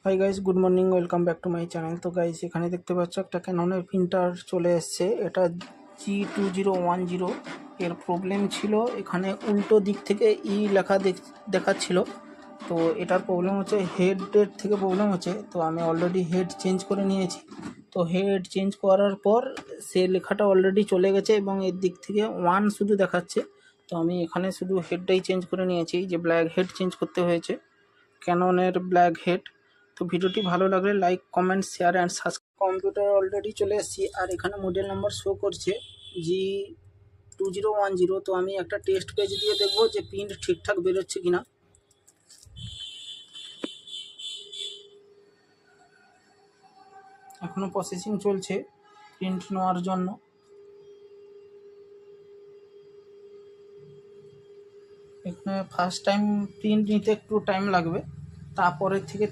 Hi guys, good morning, welcome back to my channel. তো guys, এখানে দেখতে পাচ্ছ একটা ক্যাননের প্রিন্টার চলে এসছে। এটা G2010। এর প্রবলেম ছিল এখানে উল্টো দিক থেকে লেখা দেখাচ্ছিল। তো এটার প্রবলেম হচ্ছে হেডের থেকে প্রবলেম হচ্ছে। তো আমি অলরেডি হেড চেঞ্জ করে নিয়েছি। তো হেড চেঞ্জ করার পর সে লেখাটা অলরেডি চলে গেছে এবং এর দিক থেকে 1 শুধু দেখাচ্ছে। তো আমি এখানে শুধু হেডটাই চেঞ্জ করে নিয়েছি, যে ব্ল্যাক হেড চেঞ্জ করতে হয়েছে, ক্যাননের ব্ল্যাক হেড। তো ভিডিওটি ভালো লাগলে like, comment, share and subscribe. Computer already চলে এসেছি আর এখানে মডেল নাম্বার শো করছে G2010। তো আমি একটা টেস্ট পেজ দিয়ে দেখবো যে প্রিন্ট ঠিকঠাক বেরোচ্ছে কিনা। এখনো প্রসেসিং চলছে প্রিন্ট নেওয়ার জন্য। এখানে ফার্স্ট টাইম প্রিন্ট নিতে একটু টাইম লাগবে, তারপরের থেকে